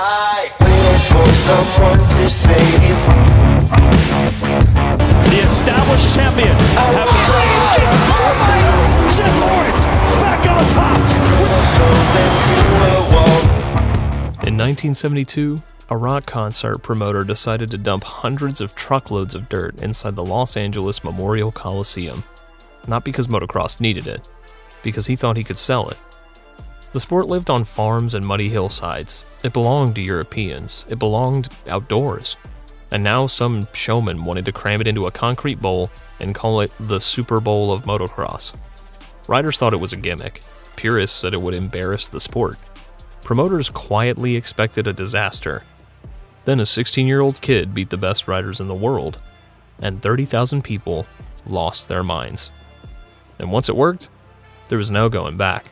I wait for someone to save. The established champion. Seth Lawrence back on top. In 1972, a rock concert promoter decided to dump hundreds of truckloads of dirt inside the Los Angeles Memorial Coliseum. Not because motocross needed it, because he thought he could sell it. The sport lived on farms and muddy hillsides. It belonged to Europeans. It belonged outdoors. And now some showman wanted to cram it into a concrete bowl and call it the Super Bowl of motocross. Riders thought it was a gimmick. Purists said it would embarrass the sport. Promoters quietly expected a disaster. Then a 16-year-old kid beat the best riders in the world, and 30,000 people lost their minds. And once it worked, there was no going back.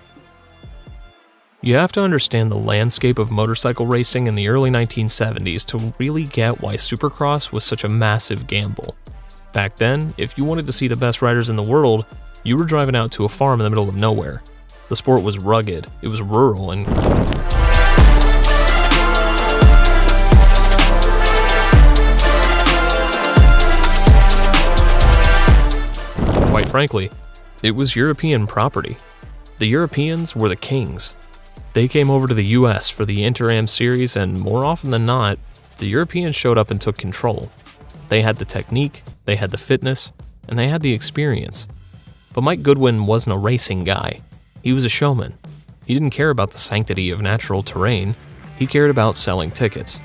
You have to understand the landscape of motorcycle racing in the early 1970s to really get why Supercross was such a massive gamble. Back then, if you wanted to see the best riders in the world, you were driving out to a farm in the middle of nowhere. The sport was rugged, it was rural, and quite frankly, it was European property. The Europeans were the kings. They came over to the US for the Inter-Am series, and more often than not, the Europeans showed up and took control. They had the technique, they had the fitness, and they had the experience. But Mike Goodwin wasn't a racing guy. He was a showman. He didn't care about the sanctity of natural terrain. He cared about selling tickets.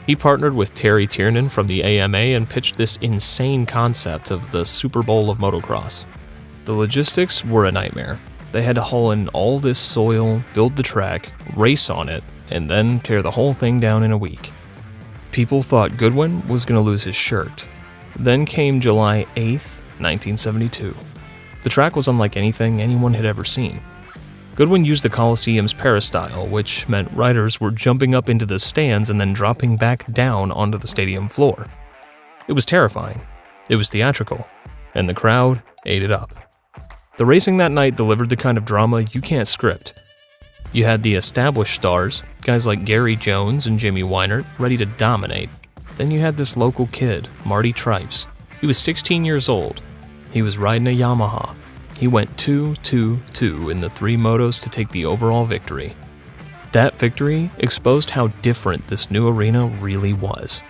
He partnered with Terry Tiernan from the AMA and pitched this insane concept of the Super Bowl of motocross. The logistics were a nightmare. They had to haul in all this soil, build the track, race on it, and then tear the whole thing down in a week. People thought Goodwin was going to lose his shirt. Then came July 8th, 1972. The track was unlike anything anyone had ever seen. Goodwin used the Coliseum's peristyle, which meant riders were jumping up into the stands and then dropping back down onto the stadium floor. It was terrifying. It was theatrical. And the crowd ate it up. The racing that night delivered the kind of drama you can't script. You had the established stars, guys like Gary Jones and Jimmy Weinert, ready to dominate. Then you had this local kid, Marty Tripes. He was 16 years old. He was riding a Yamaha. He went 2-2-2 in the 3 motos to take the overall victory. That victory exposed how different this new arena really was.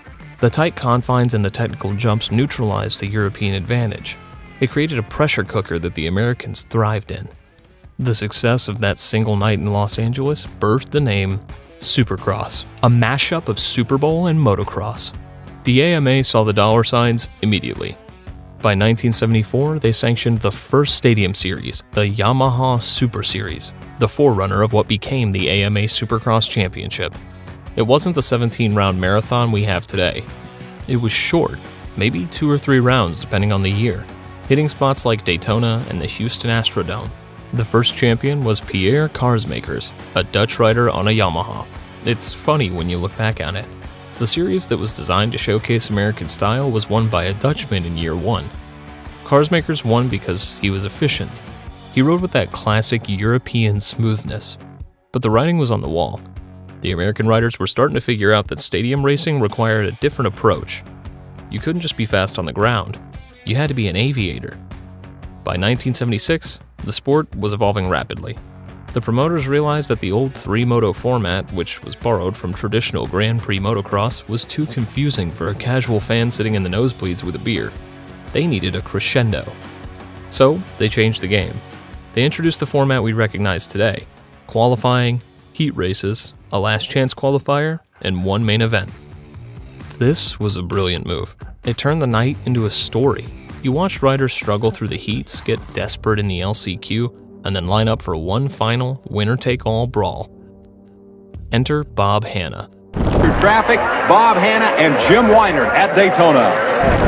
The tight confines and the technical jumps neutralized the European advantage. It created a pressure cooker that the Americans thrived in. The success of that single night in Los Angeles birthed the name Supercross, a mashup of Super Bowl and motocross. The AMA saw the dollar signs immediately. By 1974, they sanctioned the first stadium series, the Yamaha Super Series, the forerunner of what became the AMA Supercross Championship. It wasn't the 17-round marathon we have today. It was short, maybe 2 or 3 rounds depending on the year, hitting spots like Daytona and the Houston Astrodome. The first champion was Pierre Karsmakers, a Dutch rider on a Yamaha. It's funny when you look back on it. The series that was designed to showcase American style was won by a Dutchman in year 1. Karsmakers won because he was efficient. He rode with that classic European smoothness. But the writing was on the wall. The American riders were starting to figure out that stadium racing required a different approach. You couldn't just be fast on the ground. You had to be an aviator. By 1976, the sport was evolving rapidly. The promoters realized that the old 3-moto format, which was borrowed from traditional Grand Prix motocross, was too confusing for a casual fan sitting in the nosebleeds with a beer. They needed a crescendo. So, they changed the game. They introduced the format we recognize today: qualifying, heat races, a last chance qualifier, and 1 main event. This was a brilliant move. It turned the night into a story. You watched riders struggle through the heats, get desperate in the LCQ, and then line up for one final winner-take-all brawl. Enter Bob Hanna. Through traffic, Bob Hanna and Jim Weinert at Daytona.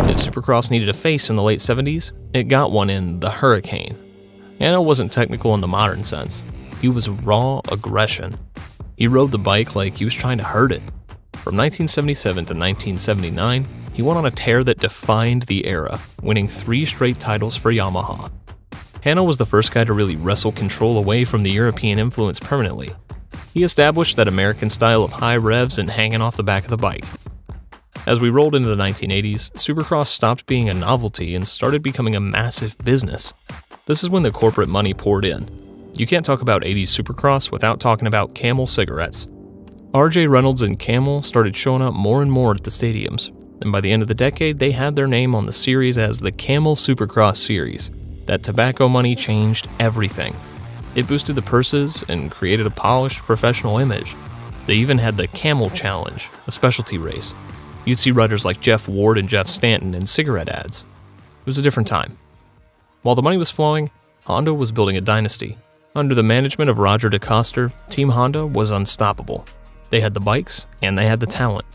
If Supercross needed a face in the late 70s, it got one in the Hurricane. Hanna wasn't technical in the modern sense. He was raw aggression. He rode the bike like he was trying to hurt it. From 1977 to 1979, he went on a tear that defined the era, winning 3 straight titles for Yamaha. Hanna was the first guy to really wrestle control away from the European influence permanently. He established that American style of high revs and hanging off the back of the bike. As we rolled into the 1980s, Supercross stopped being a novelty and started becoming a massive business. This is when the corporate money poured in. You can't talk about 80s Supercross without talking about Camel cigarettes. RJ Reynolds and Camel started showing up more and more at the stadiums, and by the end of the decade, they had their name on the series as the Camel Supercross Series. That tobacco money changed everything. It boosted the purses and created a polished professional image. They even had the Camel Challenge, a specialty race. You'd see riders like Jeff Ward and Jeff Stanton in cigarette ads. It was a different time. While the money was flowing, Honda was building a dynasty. Under the management of Roger DeCoster, Team Honda was unstoppable. They had the bikes and they had the talent.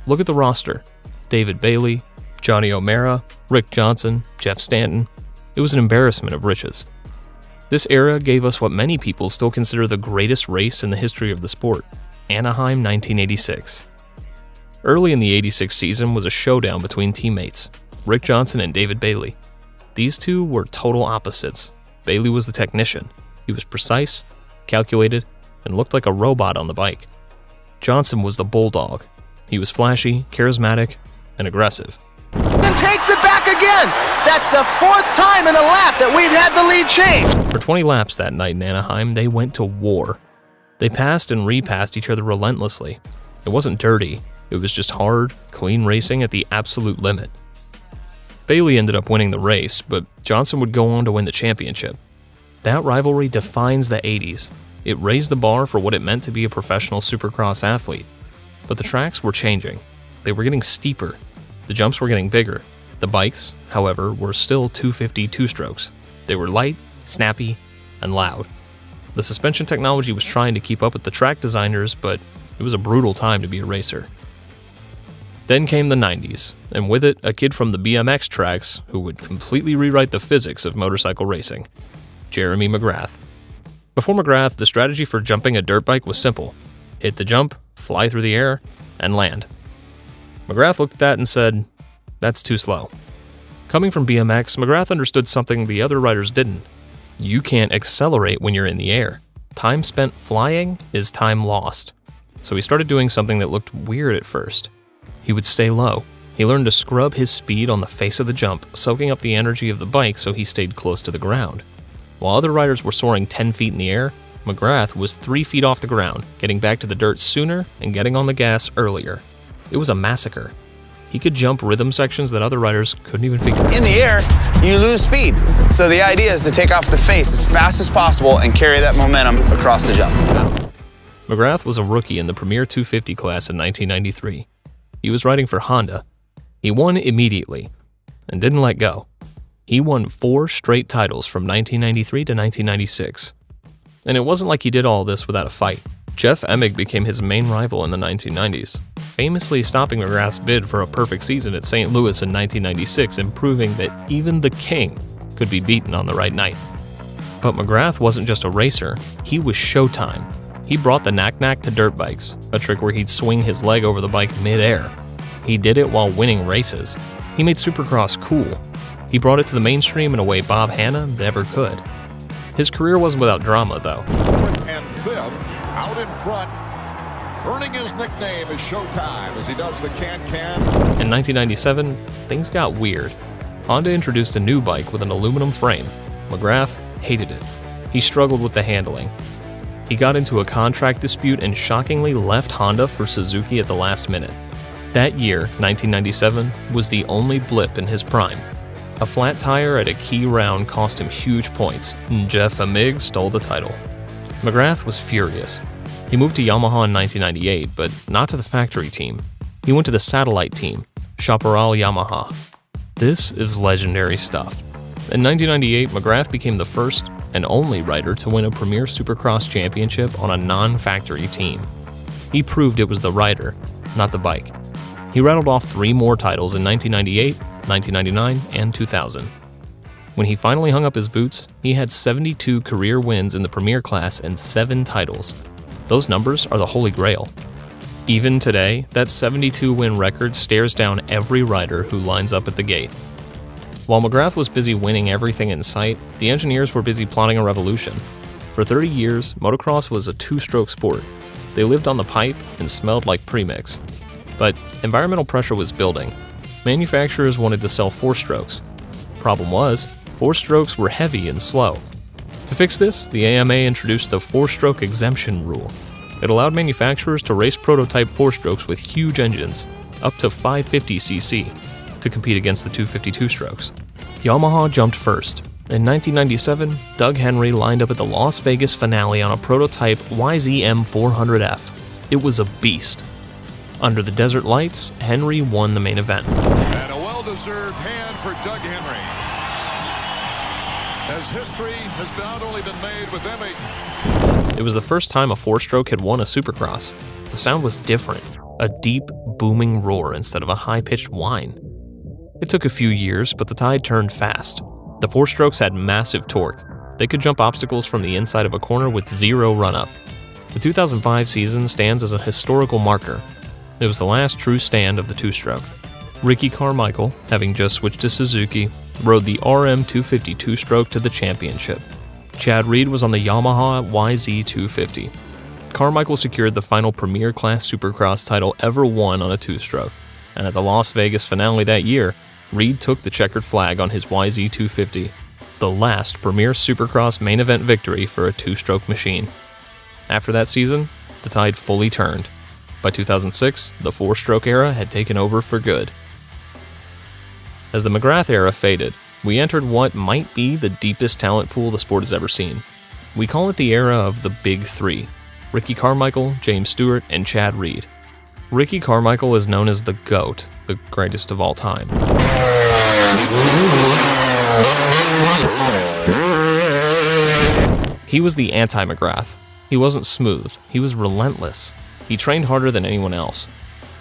Look at the roster. David Bailey, Johnny O'Mara, Rick Johnson, Jeff Stanton. It was an embarrassment of riches. This era gave us what many people still consider the greatest race in the history of the sport, Anaheim 1986. Early in the 86 season was a showdown between teammates, Rick Johnson and David Bailey. These two were total opposites. Bailey was the technician. He was precise, calculated, and looked like a robot on the bike. Johnson was the bulldog. He was flashy, charismatic, and aggressive. And takes it back again! That's the fourth time in a lap that we've had the lead changed! For 20 laps that night in Anaheim, they went to war. They passed and repassed each other relentlessly. It wasn't dirty. It was just hard, clean racing at the absolute limit. Bailey ended up winning the race, but Johnson would go on to win the championship. That rivalry defines the 80s. It raised the bar for what it meant to be a professional Supercross athlete. But the tracks were changing. They were getting steeper. The jumps were getting bigger. The bikes, however, were still 250 two-strokes. They were light, snappy, and loud. The suspension technology was trying to keep up with the track designers, but it was a brutal time to be a racer. Then came the 90s, and with it, a kid from the BMX tracks who would completely rewrite the physics of motorcycle racing, Jeremy McGrath. Before McGrath, the strategy for jumping a dirt bike was simple. Hit the jump, fly through the air, and land. McGrath looked at that and said, "That's too slow." Coming from BMX, McGrath understood something the other riders didn't. You can't accelerate when you're in the air. Time spent flying is time lost. So he started doing something that looked weird at first. He would stay low. He learned to scrub his speed on the face of the jump, soaking up the energy of the bike so he stayed close to the ground. While other riders were soaring 10 feet in the air, McGrath was 3 feet off the ground, getting back to the dirt sooner and getting on the gas earlier. It was a massacre. He could jump rhythm sections that other riders couldn't even figure out. In the air, you lose speed. So the idea is to take off the face as fast as possible and carry that momentum across the jump. McGrath was a rookie in the Premier 250 class in 1993. He was riding for Honda. He won immediately and didn't let go. He won 4 straight titles from 1993 to 1996. And it wasn't like he did all this without a fight. Jeff Emig became his main rival in the 1990s, famously stopping McGrath's bid for a perfect season at St. Louis in 1996 and proving that even the king could be beaten on the right night. But McGrath wasn't just a racer, he was Showtime. He brought the knack-knack to dirt bikes, a trick where he'd swing his leg over the bike mid-air. He did it while winning races. He made Supercross cool. He brought it to the mainstream in a way Bob Hanna never could. His career wasn't without drama, though. And fifth, out in front, earning his nickname as Showtime as he does the can-can. In 1997, things got weird. Honda introduced a new bike with an aluminum frame. McGrath hated it. He struggled with the handling. He got into a contract dispute and shockingly left Honda for Suzuki at the last minute. That year, 1997, was the only blip in his prime. A flat tire at a key round cost him huge points, and Jeff Emig stole the title. McGrath was furious. He moved to Yamaha in 1998, but not to the factory team. He went to the satellite team, Chaparral Yamaha. This is legendary stuff. In 1998, McGrath became the first and only rider to win a Premier Supercross championship on a non-factory team. He proved it was the rider, not the bike. He rattled off 3 more titles in 1998, 1999, and 2000. When he finally hung up his boots, he had 72 career wins in the Premier class and 7 titles. Those numbers are the holy grail. Even today, that 72-win record stares down every rider who lines up at the gate. While McGrath was busy winning everything in sight, the engineers were busy plotting a revolution. For 30 years, motocross was a two-stroke sport. They lived on the pipe and smelled like premix. But environmental pressure was building. Manufacturers wanted to sell four-strokes. Problem was, four-strokes were heavy and slow. To fix this, the AMA introduced the four-stroke exemption rule. It allowed manufacturers to race prototype four-strokes with huge engines, up to 550cc, to compete against the 252 strokes. Yamaha jumped first. In 1997, Doug Henry lined up at the Las Vegas finale on a prototype YZM 400F. It was a beast. Under the desert lights, Henry won the main event. And a well-deserved hand for Doug Henry, as history has not only been made with Emmy. It was the first time a four-stroke had won a Supercross. The sound was different, a deep, booming roar instead of a high-pitched whine. It took a few years, but the tide turned fast. The four-strokes had massive torque. They could jump obstacles from the inside of a corner with zero run-up. The 2005 season stands as a historical marker. It was the last true stand of the two-stroke. Ricky Carmichael, having just switched to Suzuki, rode the RM250 two-stroke to the championship. Chad Reed was on the Yamaha YZ250. Carmichael secured the final Premier Class Supercross title ever won on a two-stroke, and at the Las Vegas finale that year, Reed took the checkered flag on his YZ250, the last Premier Supercross main event victory for a two-stroke machine. After that season, the tide fully turned. By 2006, the four-stroke era had taken over for good. As the McGrath era faded, we entered what might be the deepest talent pool the sport has ever seen. We call it the era of the Big Three: Ricky Carmichael, James Stewart, and Chad Reed. Ricky Carmichael is known as the GOAT, the greatest of all time. He was the anti-McGrath. He wasn't smooth, he was relentless. He trained harder than anyone else.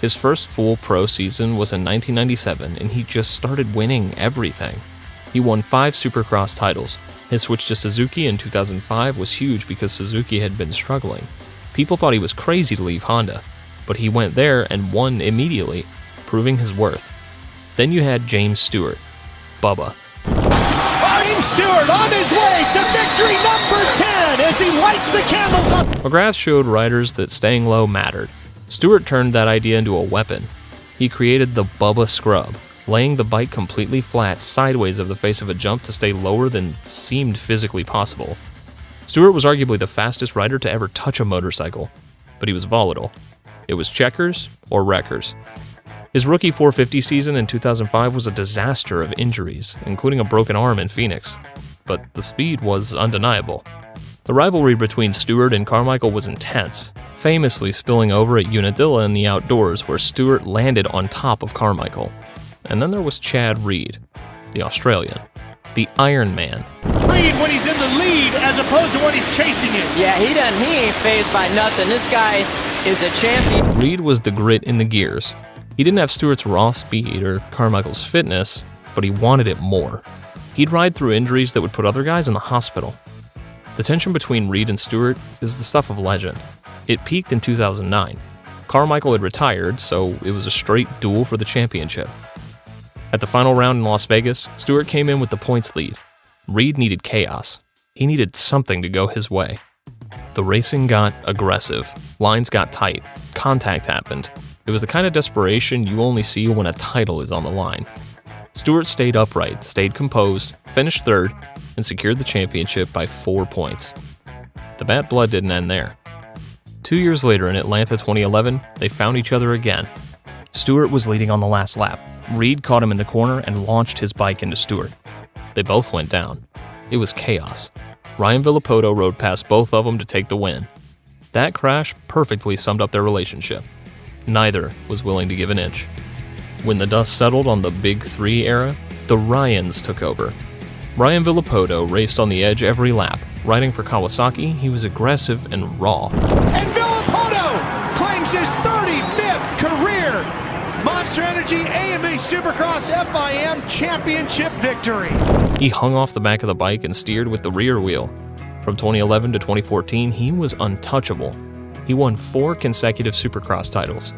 His first full pro season was in 1997, and he just started winning everything. He won 5 Supercross titles. His switch to Suzuki in 2005 was huge because Suzuki had been struggling. People thought he was crazy to leave Honda, but he went there and won immediately, proving his worth. Then you had James Stewart, Bubba. James Stewart on his way to victory number 10 as he lights the candles up. McGrath showed riders that staying low mattered. Stewart turned that idea into a weapon. He created the Bubba Scrub, laying the bike completely flat sideways of the face of a jump to stay lower than seemed physically possible. Stewart was arguably the fastest rider to ever touch a motorcycle, but he was volatile. It was checkers or wreckers. His rookie 450 season in 2005 was a disaster of injuries, including a broken arm in Phoenix, but the speed was undeniable. The rivalry between Stewart and Carmichael was intense, famously spilling over at Unadilla in the outdoors where Stewart landed on top of Carmichael. And then there was Chad Reed, the Australian, the Iron Man. Reed when he's in the lead as opposed to when he's chasing it. Yeah, he ain't fazed by nothing. This guy is a champion. Reed was the grit in the gears. He didn't have Stewart's raw speed or Carmichael's fitness, but he wanted it more. He'd ride through injuries that would put other guys in the hospital. The tension between Reed and Stewart is the stuff of legend. It peaked in 2009. Carmichael had retired, so it was a straight duel for the championship. At the final round in Las Vegas, Stewart came in with the points lead. Reed needed chaos. He needed something to go his way. The racing got aggressive. Lines got tight. Contact happened. It was the kind of desperation you only see when a title is on the line. Stewart stayed upright, stayed composed, finished third, and secured the championship by 4 points. The bad blood didn't end there. 2 years later in Atlanta 2011, they found each other again. Stewart was leading on the last lap. Reed caught him in the corner and launched his bike into Stewart. They both went down. It was chaos. Ryan Villopoto rode past both of them to take the win. That crash perfectly summed up their relationship. Neither was willing to give an inch. When the dust settled on the Big Three era, the Ryans took over. Ryan Villopoto raced on the edge every lap. Riding for Kawasaki, he was aggressive and raw. And Villopoto claims his 35th career Monster Energy AMA Supercross FIM Championship victory. He hung off the back of the bike and steered with the rear wheel. From 2011 to 2014, he was untouchable. He won 4 consecutive Supercross titles.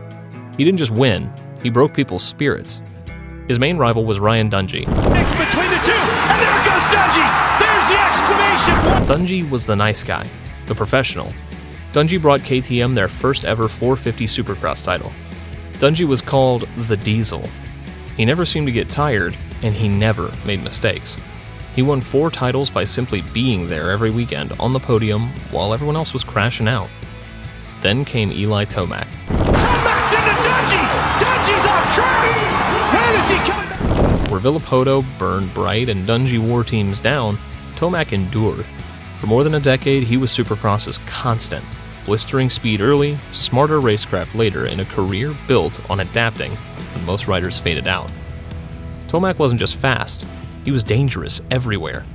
He didn't just win, he broke people's spirits. His main rival was Ryan Dungey. Mix between the two, and there goes Dungey. There's Here's the exclamation! Dungey was the nice guy, the professional. Dungey brought KTM their first ever 450 Supercross title. Dungey was called the Diesel. He never seemed to get tired, and he never made mistakes. He won 4 titles by simply being there every weekend on the podium while everyone else was crashing out. Then came Eli Tomac. Tomac's into Dungey! Dungey's off track! Where is he coming back? Where Villopoto burned bright and Dungey wore teams down, Tomac endured. For more than a decade, he was Supercross's constant. Blistering speed early, smarter racecraft later, in a career built on adapting when most riders faded out. Tomac wasn't just fast, he was dangerous everywhere.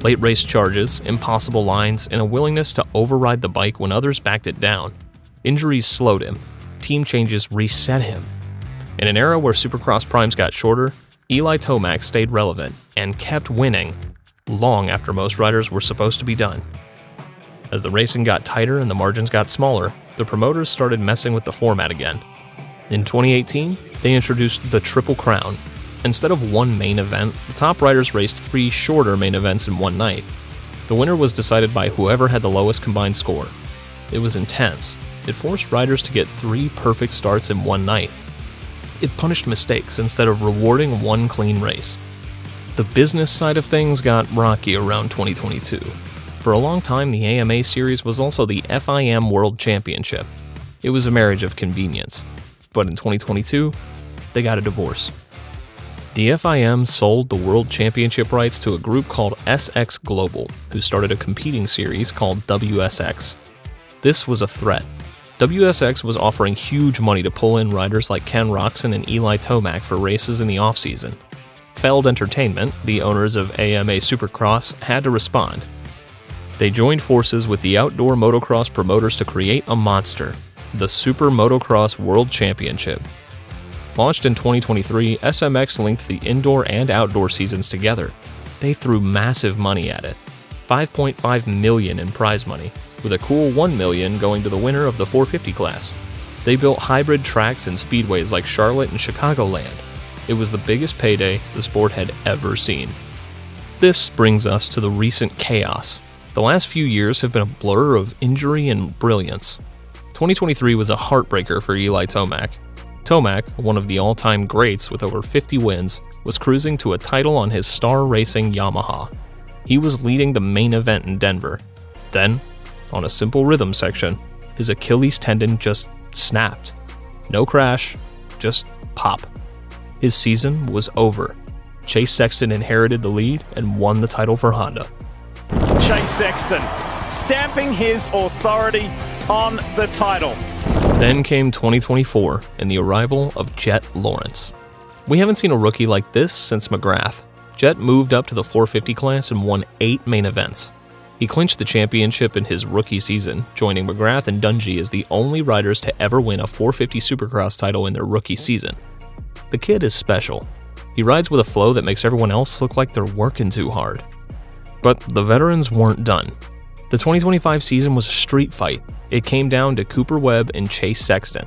Late race charges, impossible lines, and a willingness to override the bike when others backed it down. Injuries slowed him, team changes reset him. In an era where Supercross primes got shorter, Eli Tomac stayed relevant and kept winning long after most riders were supposed to be done. As the racing got tighter and the margins got smaller, the promoters started messing with the format again. In 2018, they introduced the Triple Crown. Instead of one main event, the top riders raced 3 shorter main events in one night. The winner was decided by whoever had the lowest combined score. It was intense. It forced riders to get 3 perfect starts in one night. It punished mistakes instead of rewarding one clean race. The business side of things got rocky around 2022. For a long time, the AMA series was also the FIM World Championship. It was a marriage of convenience. But in 2022, they got a divorce. The FIM sold the World Championship rights to a group called SX Global, who started a competing series called WSX. This was a threat. WSX was offering huge money to pull in riders like Ken Roczen and Eli Tomac for races in the off-season. Feld Entertainment, the owners of AMA Supercross, had to respond. They joined forces with the outdoor motocross promoters to create a monster, the Super Motocross World Championship. Launched in 2023, SMX linked the indoor and outdoor seasons together. They threw massive money at it, $5.5 million in prize money, with a cool $1 million going to the winner of the 450 class. They built hybrid tracks and speedways like Charlotte and Chicagoland. It was the biggest payday the sport had ever seen. This brings us to the recent chaos. The last few years have been a blur of injury and brilliance. 2023 was a heartbreaker for Eli Tomac. Tomac, one of the all-time greats with over 50 wins, was cruising to a title on his Star Racing Yamaha. He was leading the main event in Denver. Then, on a simple rhythm section, his Achilles tendon just snapped. No crash, just pop. His season was over. Chase Sexton inherited the lead and won the title for Honda. Chase Sexton, stamping his authority on the title. Then came 2024 and the arrival of Jet Lawrence. We haven't seen a rookie like this since McGrath. Jet moved up to the 450 class and won 8 main events. He clinched the championship in his rookie season, joining McGrath and Dungey as the only riders to ever win a 450 Supercross title in their rookie season. The kid is special. He rides with a flow that makes everyone else look like they're working too hard. But the veterans weren't done. The 2025 season was a street fight. It came down to Cooper Webb and Chase Sexton.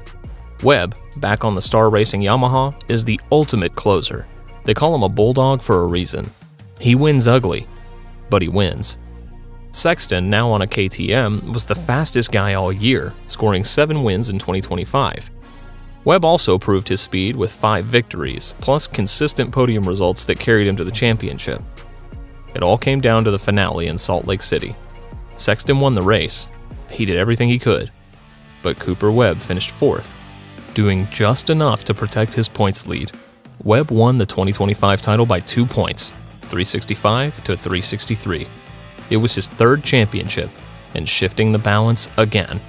Webb, back on the Star Racing Yamaha, is the ultimate closer. They call him a bulldog for a reason. He wins ugly, but he wins. Sexton, now on a KTM, was the fastest guy all year, scoring 7 wins in 2025. Webb also proved his speed with 5 victories, plus consistent podium results that carried him to the championship. It all came down to the finale in Salt Lake City. Sexton won the race. He did everything he could. But Cooper Webb finished 4th, doing just enough to protect his points lead. Webb won the 2025 title by 2 points, 365 to 363. It was his 3rd championship, and shifting the balance again.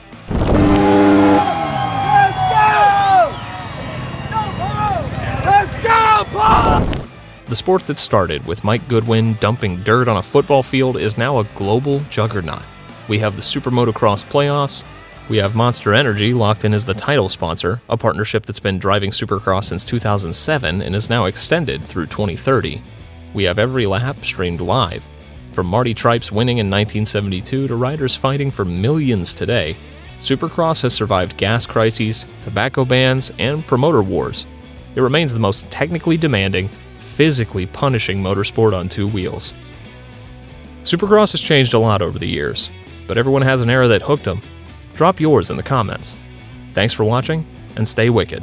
The sport that started with Mike Goodwin dumping dirt on a football field is now a global juggernaut. We have the Super Motocross playoffs. We have Monster Energy locked in as the title sponsor, a partnership that's been driving Supercross since 2007 and is now extended through 2030. We have every lap streamed live. From Marty Tripes winning in 1972 to riders fighting for millions today, Supercross has survived gas crises, tobacco bans, and promoter wars. It remains the most technically demanding, physically punishing motorsport on 2 wheels. Supercross has changed a lot over the years, but everyone has an era that hooked them. Drop yours in the comments. Thanks for watching, and stay wicked.